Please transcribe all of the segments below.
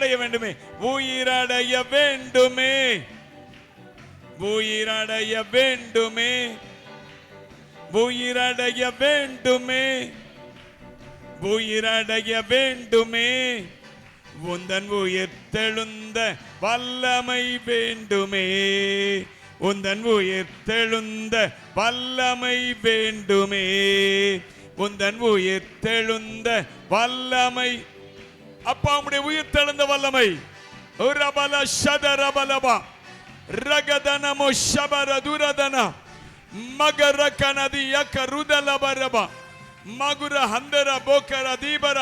உயிரடைய வேண்டுமே, உயிரடைய வேண்டுமே, உயிரடைய வேண்டுமே, உயிரடைய வேண்டுமே, உயிரடைய வேண்டுமே, உந்தன் உயிர்த்தெழுந்த வல்லமை வேண்டுமே, உந்தன் உயிர்த்தெழுந்த வல்லமை வேண்டுமே, உந்தன் உயிர்த்தெழுந்த வல்லமை. அப்பா உம்முடைய உயிர்த்தெழுந்த வல்லமை ரபல ஷதரபலபா ரகதனமோ ஷபர துரதன மகர கனதி யகருதலபரபா மகுர ஹந்தர போக்கர தீபர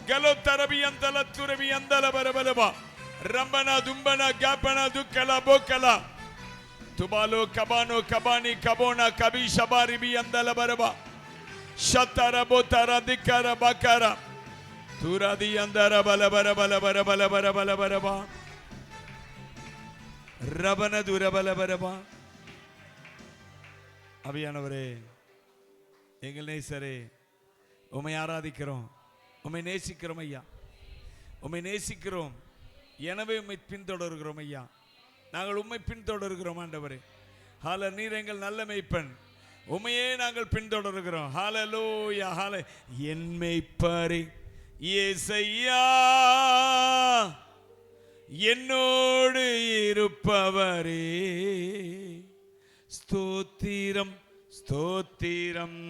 கலோத்தரபி அந்தல துரபி அந்தல பரபலபா ரம்பன தும்பன கபன துக்கல போக்கல துபாலோ கபானோ கபானி கபோனா கபி ஷபாரிபி அந்தல பரபா ஷத்தர போத்தர திக்கர பக்கர துரதி அந்தர பல பர பல பர பல பர பல பரபா ரபன துரபல பரபா. அபியானவரே, எங்கள் நேசரே, உம்மை ஆராதிக்கிறோம், உம்மை நேசிக்கிறோம் ஐயா, உம்மை நேசிக்கிறோம். எனவே உம்மை பின்தொடர்கிறோம் ஐயா, நாங்கள் உம்மை பின்தொடர்கிறோம் ஆண்டவரே. ஹால நீர் எங்கள் நல்ல மேய்ப்பன், உம்மையே நாங்கள் பின்தொடர்கிறோம். ஹalleluya ஹாலே. என் மேய்ப்பரே இயேசையா, என்னோடு இருப்பவரே, ஸ்தோத்திரம் ஸ்தோத்திரம்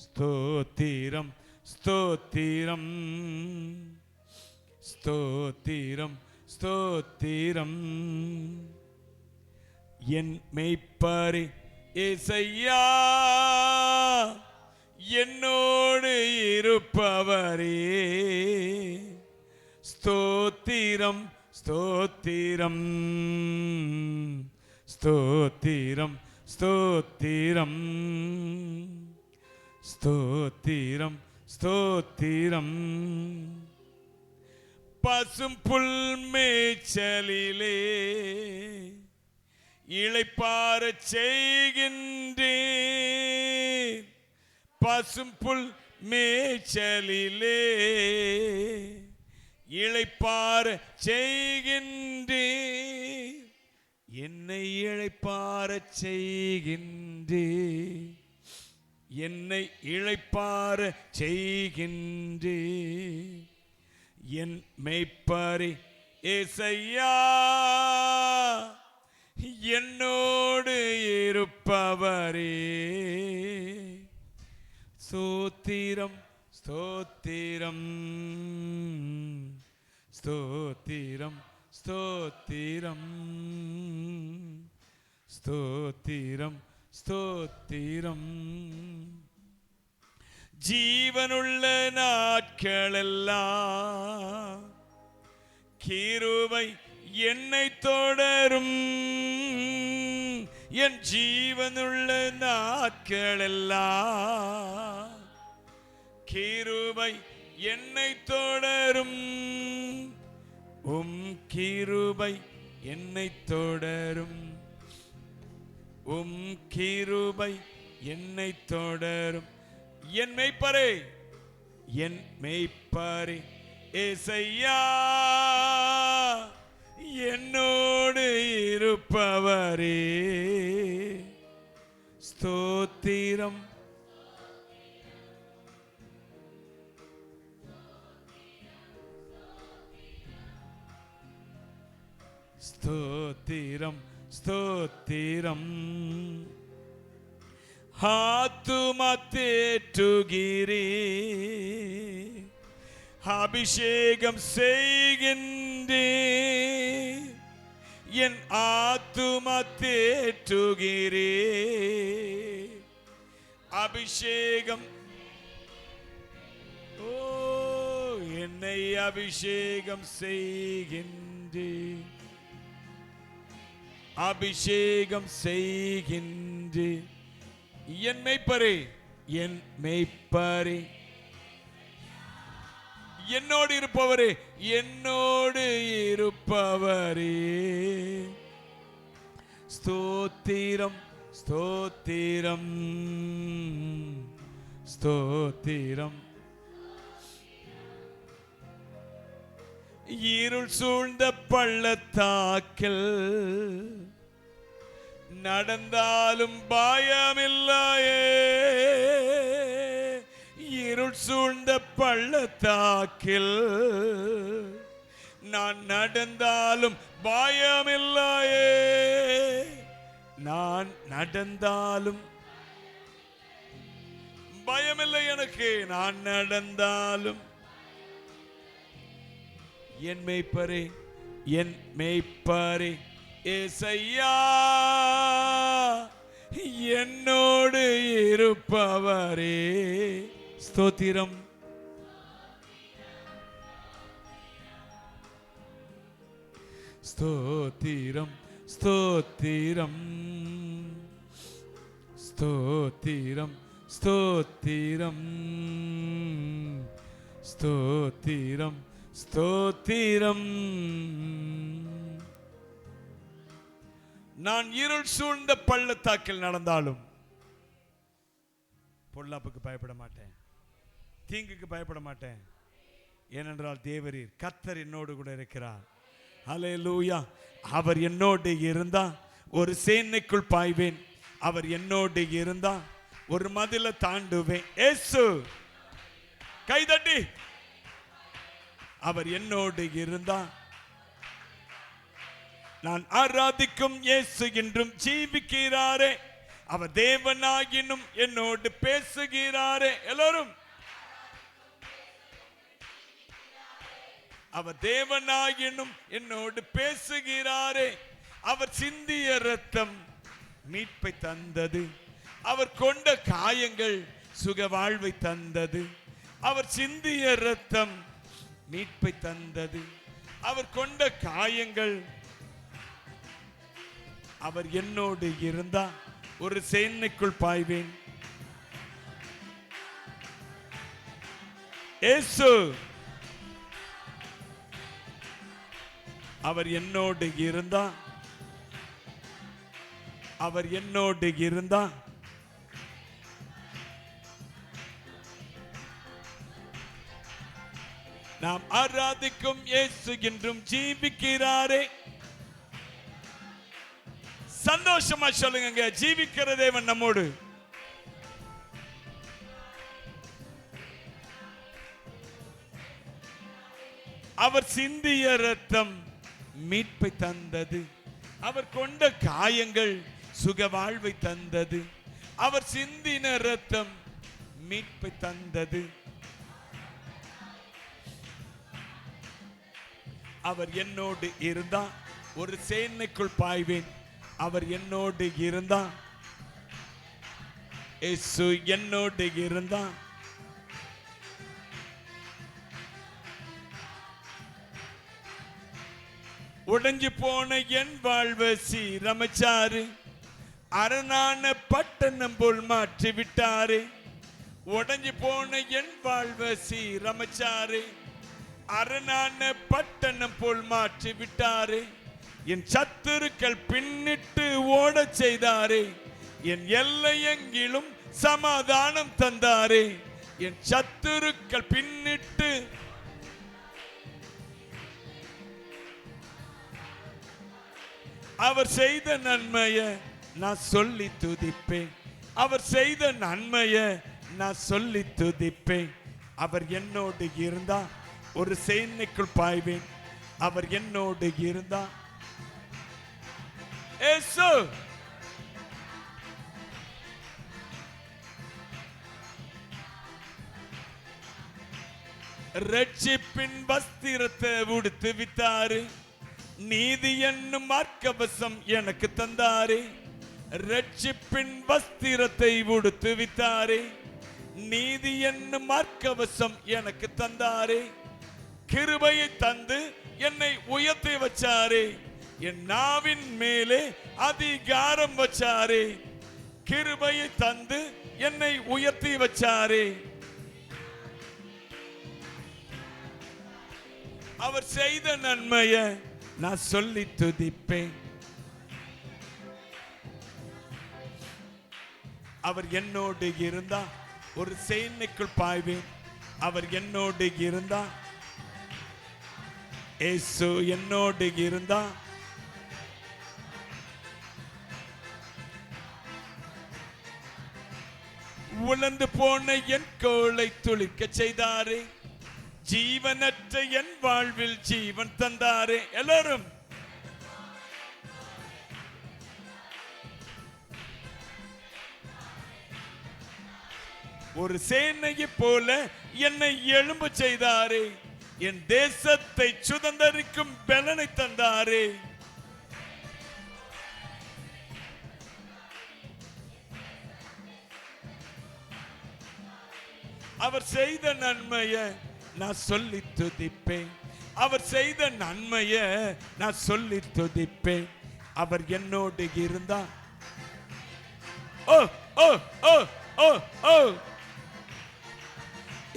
ஸ்தோத்திரம் ஸ்தோத்திரம் ஸ்தோத்திரம் ஸ்தோத்திரம். என் மேய்ப்பரே இயேசையா, என்னோடு இருப்பவரே, ஸ்தோத்திரம் ஸ்தோத்திரம் ஸ்தோத்திரம் ஸ்தோத்திரம் ஸ்தோத்திரம் ஸ்தோத்திரம். பசும் புல் மேய்ச்சலிலே இளைப்பாறச் செய்கின்றேன், பசும் புல் மேய்ச்சலிலே இளைப்பாறச் செய்கின்றேன், என்னை இளைப்பாறச் செய்கின்றேன், என்னை இளைப்பாறச் செய்கின்றேன். என் மேய்ப்பரே இயேசையா, என்னோடு இருப்பவரே, ஸ்தோத்திரம் ஸ்தோத்திரம் ஸ்தோத்திரம் ஸ்தோத்திரம் ஸ்தோத்திரம் ஸ்தோத்திரம். ஜீவனுள்ள நாட்களெல்லாம் கிருபை என்னை தொடரும், என் ஜீவனுள்ள நாட்களெல்லாம் கிருபை என்னை தொடரும், உம் கிருபை என்னை தொடரும், உம் கிருபை என்னை தொடரும். என் மேய்ப்பரே, என் மேய்ப்பரே இயேசையா, என்னோடு இருப்பவரே, ஸ்தோத்திரம் ஸ்தோத்திரம் ஸ்தோத்திரம். ஆத்துமா தேற்றுகிறே, அபிஷேகம் செய்கின்றே, என் ஆத்துமா தேற்றுகிறே, அபிஷேகம், ஓ என்னை அபிஷேகம் செய்கின்றே, அபிஷேகம் செய்கின்றே. என் மேய்ப்பரே, என் மேய்ப்பரே, என்னோடு இருப்பவரே, என்னோடு இருப்பவரே, ஸ்தோத்திரம் ஸ்தோத்திரம் ஸ்தோத்திரம் இருள் சூழ்ந்த பள்ளத்தாக்கில் நடந்தாலும் பயமில்லையே. இருள் சூழ்ந்த பள்ளத்தாக்கில் நான் நடந்தாலும் பயமில்லையே. நான் நடந்தாலும் பயமில்லை எனக்கு. நான் நடந்தாலும் என் மேய்ப்பரே, என் மேய்ப்பரே ஏசையா, என்னோடு இருப்பவரே. ஸ்தோத்திரம். ஸ்தோத்திரம், ஸ்தோத்திரம், ஸ்தோத்திரம், ஸ்தோத்திரம், ஸ்தோத்திரம், ஸ்தோத்திரம். நான் இருள் சூழ்ந்த பள்ளத்தாக்கில் நடந்தாலும் பொல்லாப்புக்கு பயப்பட மாட்டேன், தீங்குக்கு பயப்பட மாட்டேன். ஏனென்றால் தேவரீர் கர்த்தர் என்னோடு கூட இருக்கிறார். ஹல்லேலூயா. அவர் என்னோடு இருந்தா ஒரு சேனைக்குள் பாய்வேன். அவர் என்னோடு இருந்தா ஒரு மதில தாண்டுவேன். இயேசு கைதட்டி. அவர் என்னோடு இருந்தா நான் ஆராதிக்கும் இயேசு என்றும் ஜீவிக்கிறாரே. அவர் தேவனாகினும் என்னோடு பேசுகிறாரே. எல்லாரும் அவர் தேவனாகினும் என்னோடு பேசுகிறாரே. அவர் சிந்திய இரத்தம் மீட்பை தந்தது. அவர் கொண்ட காயங்கள் சுக வாழ்வை தந்தது. அவர் சிந்திய இரத்தம் மீட்பை தந்தது. அவர் கொண்ட காயங்கள். அவர் என்னோடு இருந்தா ஒரு சேனைக்குள் பாய்வேன். இயேசு அவர் என்னோடு இருந்தா, அவர் என்னோடு இருந்தா நாம் ஆராதிக்கும் இயேசு என்றும் ஜீவிக்கிறாரே. சந்தோஷமா சொல்லுங்க, ஜீவிக்கிற தேவன் நம்மோடு. அவர் சிந்திய இரத்தம் மீட்பை தந்தது. அவர் கொண்ட காயங்கள் சுக வாழ்வை தந்தது. அவர் சிந்தின இரத்தம் மீட்பை தந்தது. அவர் என்னோடு இருந்தா ஒரு சேனைக்குள் பாய்வேன். அவர் என்னோடு இருந்தா, இயேசு என்னோடு இருந்தா உடைஞ்சு போன என் வாழ்வை சீரமைச்சாரு. அரணான பட்டணம் போல் மாற்றி விட்டாரு. உடைஞ்சு போன என் வாழ்வை சீரமைச்சாரு. அரணான பட்டணம் போல் மாற்றி விட்டாரு. என் சத்துருக்கள் பின்னிட்டு ஓட செய்தாரே. என் எல்லை எங்கிலும் சமாதானம் தந்தாரே. என் சத்துருக்கள் பின்னிட்டு அவர் செய்த நன்மையை நான் சொல்லி துதிப்பேன். அவர் செய்த நன்மையை நான் சொல்லி துதிப்பேன். அவர் என்னோடு இருந்தா ஒரு சேனைக்குள் பாய்வேன். அவர் என்னோடு இருந்தா, இயேசு ரட்சிப்பின் வஸ்திரத்தை உடுத்து வித்தாரு. நீதி என்னும் மார்க்கவசம் எனக்கு தந்தாரே. ரட்சிப்பின் வஸ்திரத்தை உடுத்து வித்தாரே. நீதி என்னும் மார்க்கவசம் எனக்கு தந்தாரே. கிருபையை தந்து என்னை உயர்த்தி வச்சாரே. என் நாவின் மேலே அதிகாரம் வச்சாரே. கிருபையை தந்து என்னை உயர்த்தி வச்சாரே. அவர் செய்த நன்மையை நான் சொல்லி துதிப்பேன். அவர் என்னோடு இருந்தா ஒரு சேனைக்குள் பாய்வேன். அவர் என்னோடு இருந்தா இயேசு என்னோடு இருந்தா உலர்ந்து போன என் கோளை துளிக்க செய்தாரே, ஜீவனற்ற என் வாழ்வில் ஜீவன் தந்தாரே. எல்லாரும் ஒரு சேனையை போல என்னை எழும்ப செய்தாரே, என் தேசத்தை சுதந்தரிக்கும் பலனை தந்தாரே. அவர் செய்த நன்மையை நான் சொல்லி துதிப்பேன். அவர் செய்த நன்மையை நான் சொல்லி துதிப்பேன். அவர் என்னோடு இருந்தா ஓ ஓ ஓ ஓ ஓ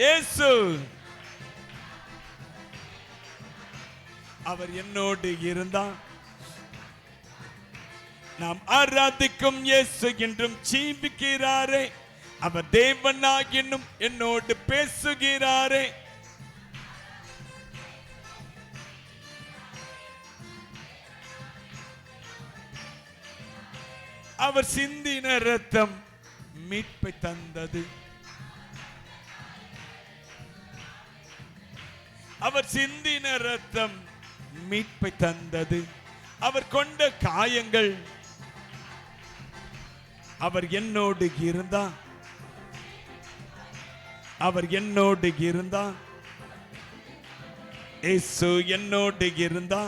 இயேசு அவர் என்னோடு இருந்தா நாம் ஆராதிக்கும் இயேசு என்றும் ஜீவிக்கிறாரே. அவர் தேவனாகினும் என்னோடு பேசுகிறாரே. அவர் சிந்தின ரத்தம் மீட்பை தந்தது. அவர் சிந்தின ரத்தம் மீட்பை தந்தது. அவர் கொண்ட காயங்கள் அவர் என்னோடு இருந்தா அவர் என்னோடு இருந்தா இயேசு என்னோடு இருந்தா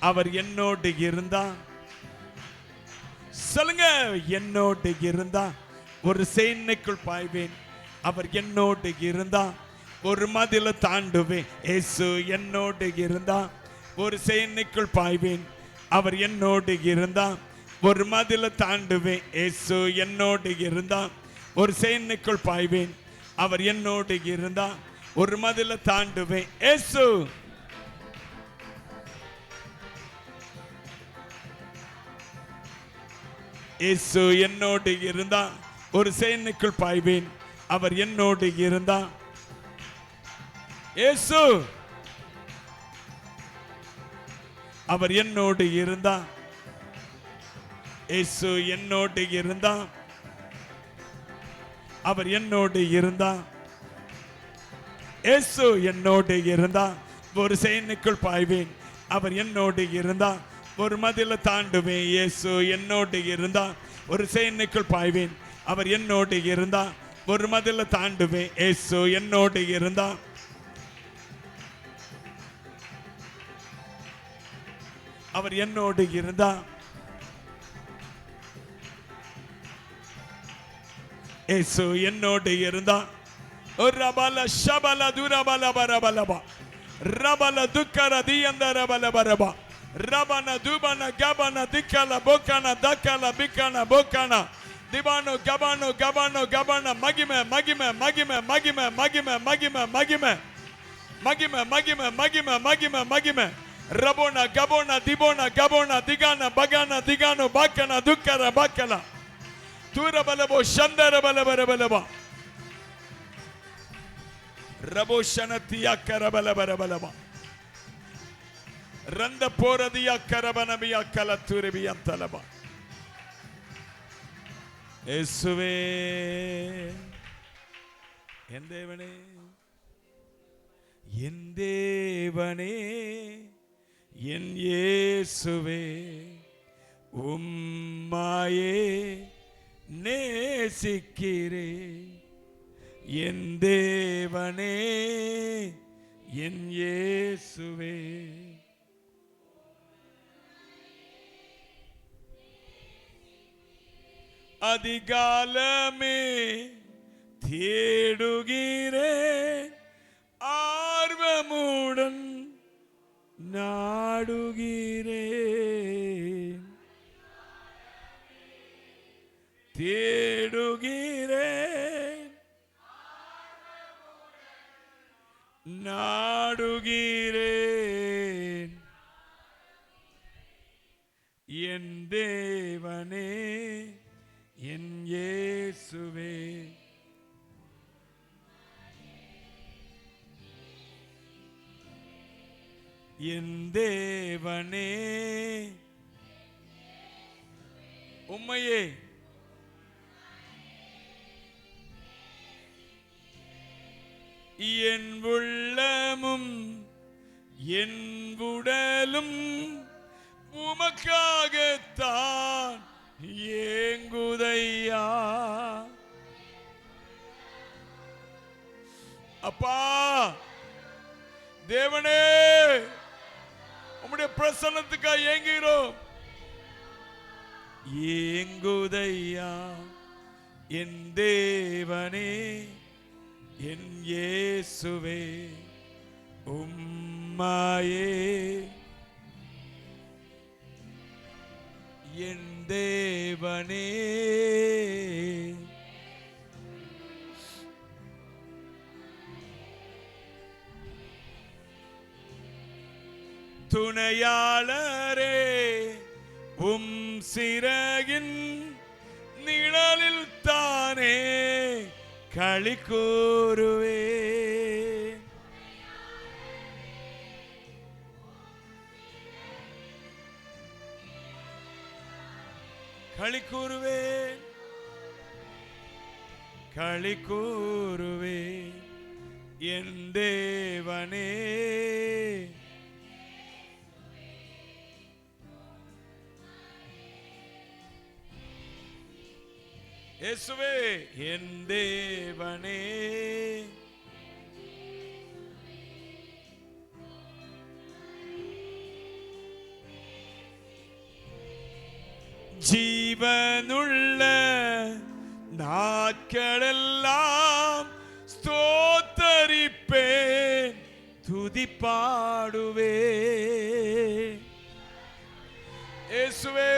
அவர் என்னோடு இருந்தா சொல்லுங்க, என்னோடு இருந்தா ஒரு சேனைக்குள் பாய்வேன். அவர் என்னோடு இருந்தா ஒரு மதில தாண்டுவேன். இயேசு என்னோடு இருந்தா ஒரு சேனைக்குள் பாய்வேன். அவர் என்னோடு இருந்தா ஒரு மதில தாண்டுவேன். இயேசு என்னோடு இருந்தா ஒரு சேனைக்குள் பாய்வேன். அவர் என்னோடு இருந்தா ஒரு மதில தாண்டுவேன். இயேசு இயேசு என்னோடு இருந்தா ஒரு சேனைக்குள் பாய்வேன். அவர் என்னோடு இருந்தா இயேசு அவர் என்னோடு இருந்தா இயேசு என்னோடு இருந்தா அவர் என்னோடு இருந்தா இயேசு என்னோடு இருந்தா ஒரு சேனைக்குள் பாய்வேன். அவர் என்னோடு இருந்தா ஒரு மதில தாண்டுவேன். இயேசு என்னோடு இருந்தா ஒரு சேனைக்குள் பாய்வேன். அவர் என்னோடு இருந்தா ஒரு மதில தாண்டுவேன். இயேசு என்னோடு இருந்தா அவர் என்னோடு இருந்தா இயேசு என்னோடு இருந்தா ஒரு ரபல ஷபல துரபல பரபலபா ரபல துக்கர தியந்தர பல பரபா ரபன துபன கபன திக்கல போக்கன தக்கல பிக்கன போக்கன திபானோ கபானோ கபானோ கபான மகிமே மகிமே மகிமே மகிமே மகிமே மகிமே மகிமே மகிமே மகிமே மகிமே மகிமே மகிமே ரபோனா கபோனா திபோனா கபோனா திகான பகான திகானோ பாக்கன துக்கர பாக்கல தூரபலபோ சந்தர பலபரபலபா ரபோ ஷனத்தியா கரபலபரபலபா ரந்த போரதியா கரபனபியா கலத்துரிபியா தலபா. இயேசுவே என் தேவனே என் தேவனே என் இயேசுவே உம்மாயே நேசிக்கிறே. என் தேவனே என் இயேசுவே அதிகாலமே தேடுகிறேன் ஆர்வமுடன் நாடுகிறேன் தேடுகிறேன் நாடுகிறேன் என் தேவனே என் இயேசுவே என் தேவனே உம்மையே என் உள்ளமும் என் உடலும் உமக்காகத்தான் ஏங்குதையா. அப்பா தேவனே, உம்முடைய பிரசன்னத்துக்காக ஏங்குகிறோம். ஏங்குதையா என் தேவனே, என் இயேசுவே உம்மாயே என் தேவனே. துணையாளரே உம் சிறகின் நிழலில் தானே களி கூறுவே. களி கூறுவே, களி கூறுவே என் தேவனே. இயேசுவே என் தேவனே, ஜீவனுள்ள நாட்களெல்லாம் ஸ்தோத்தரிப்பேன், துதிப்பாடுவே. இயேசுவே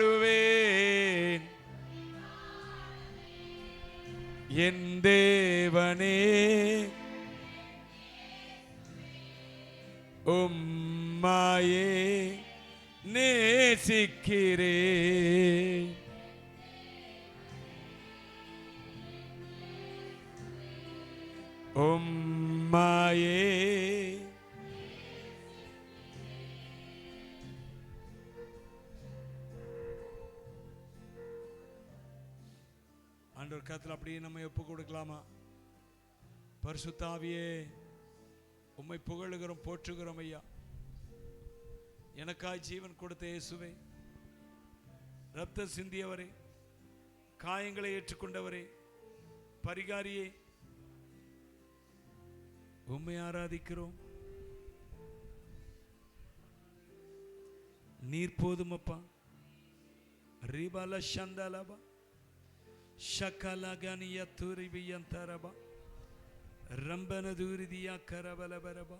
துதிப்பாடுவேன் என் தேவனே. உம்மாயே நேசிக்கிறேன். உம்மாயே ஆண்டவர் கருத்தில் அப்படியே நம்ம ஒப்பு கொடுக்கலாமா? பரிசுத்த ஆவியே, உம்மை புகழுகிறோம், போற்றுகிறோம் ஐயா. எனக்காய் ஜீவன் கொடுத்த இயேசுவே, ரத்த சிந்தியவரே, காயங்களை ஏற்றுக்கொண்டவரே, பரிகாரியே, உம்மை ஆராதிக்கிறோம். நீர் போதுமப்பா. ரிபால சந்தாலபா ஷக்கலகனிய துரிவியந்தரபா ரம்பன தூரிதியா கரபலபரபா.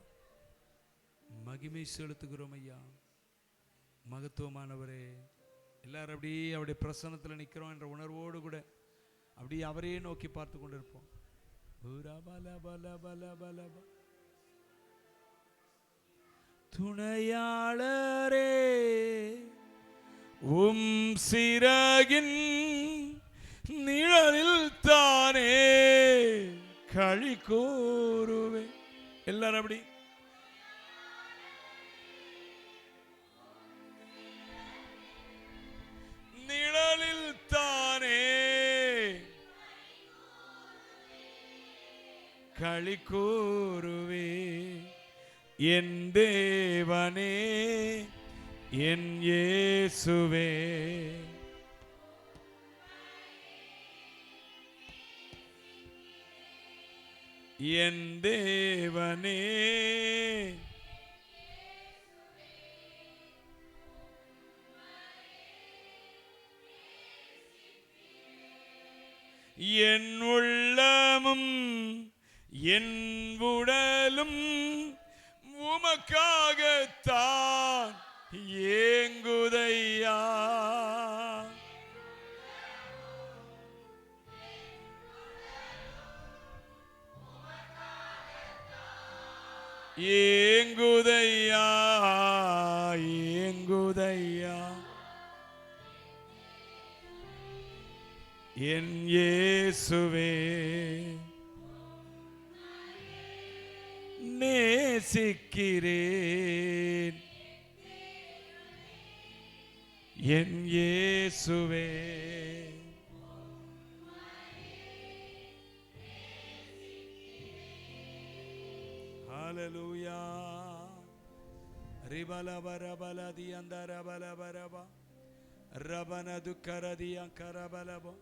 மகிமை செலுத்துகிறோம் ஐயா. மகத்துவமானவரே, எல்லாரும் அப்படியே அவருடைய பிரசன்னத்தில் நிற்கிறோம் என்ற உணர்வோடு கூட அப்படியே அவரையே நோக்கி பார்த்து கொண்டிருப்போம். துணையாளரே உம் சிறகின் நிழலில் தானே களி கூறுவே. எல்லாரும் அப்படி நிழலில் தானே களி கூறுவே என் தேவனே, என் இயேசுவே. என் தேவனே, என் உள்ளமும் என் உடலும் உமக்காகத்தான் ஏங்குதையா. ஏங்குதையா, ஏங்குதையா, என் இயேசுவே நேசிக்கிறேன், என் இயேசுவே ஹalleluya. ரிபலபரபலதி அந்தரபலபரபா ரபனது கரதி அங்கரபலபா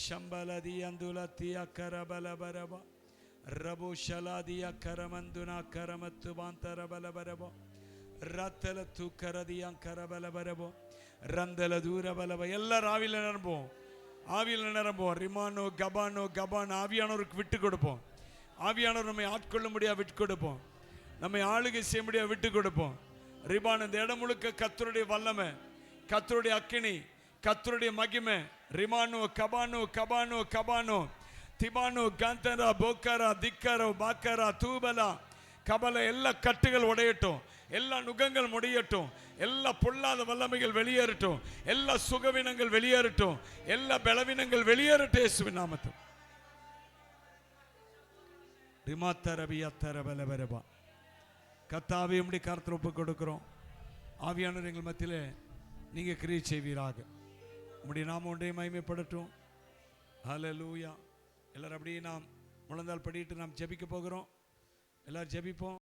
ஷம்பலதி அந்துலத்தி அக்கரபலபரபா ரபு ஷலாதி அக்கரமந்துனா கரமத்து பாந்தரபலபரபா ரத்தல தூக்கரதி அங்கரபலபரபா ரந்தல தூரபலப. எல்லாரும் ஆவியில நிரம்புவோம், ஆவியில நிரம்புவோம். ரிமானோ கபானோ கபான் ஆவியானவருக்கு விட்டு கொடுப்போம். ஆவியானவர் நம்மை ஆட்கொள்ள முடியாது விட்டு கொடுப்போம், நம்மை ஆளுகை செய்ய முடியாது விட்டு கொடுப்போம். ரிபான் இந்த இடம் முழுக்க கர்த்தருடைய வல்லமை, கர்த்தருடைய அக்கினி, கர்த்தருடைய மகிமை. ரிமானோ கபானோ கபானோ கபானோ திபானோ காந்தரா போக்கரா திக்கரோ பாக்கரா தூபலா கபல. எல்லா கட்டுகள் உடையட்டும், எல்லா நுகங்கள் முடியட்டும், எல்லா பொல்லாத வல்லமைகள் வெளியேறட்டும், எல்லா சுகவீனங்கள் வெளியேறட்டும், எல்லா பலவீனங்கள் வெளியேறட்டும் இயேசுவின் நாமத்தில். ரிமாத்தரபியத்தரபலபரபா. கர்த்தாவே உம்முடைய கரத்தில் ஒப்புக் கொடுக்கிறோம். ஆவியானவர் எங்கள் மத்தியிலே நீங்க கிரியை செய்வீராக. உம்முடைய நாமம் ஒன்றே மகிமைப்படட்டும். ஹல்லேலூயா. எல்லாரும் அப்படியே நாம் முழந்தால் படிட்டு நாம் ஜெபிக்க போகிறோம். எல்லாரும் ஜெபிப்போம்.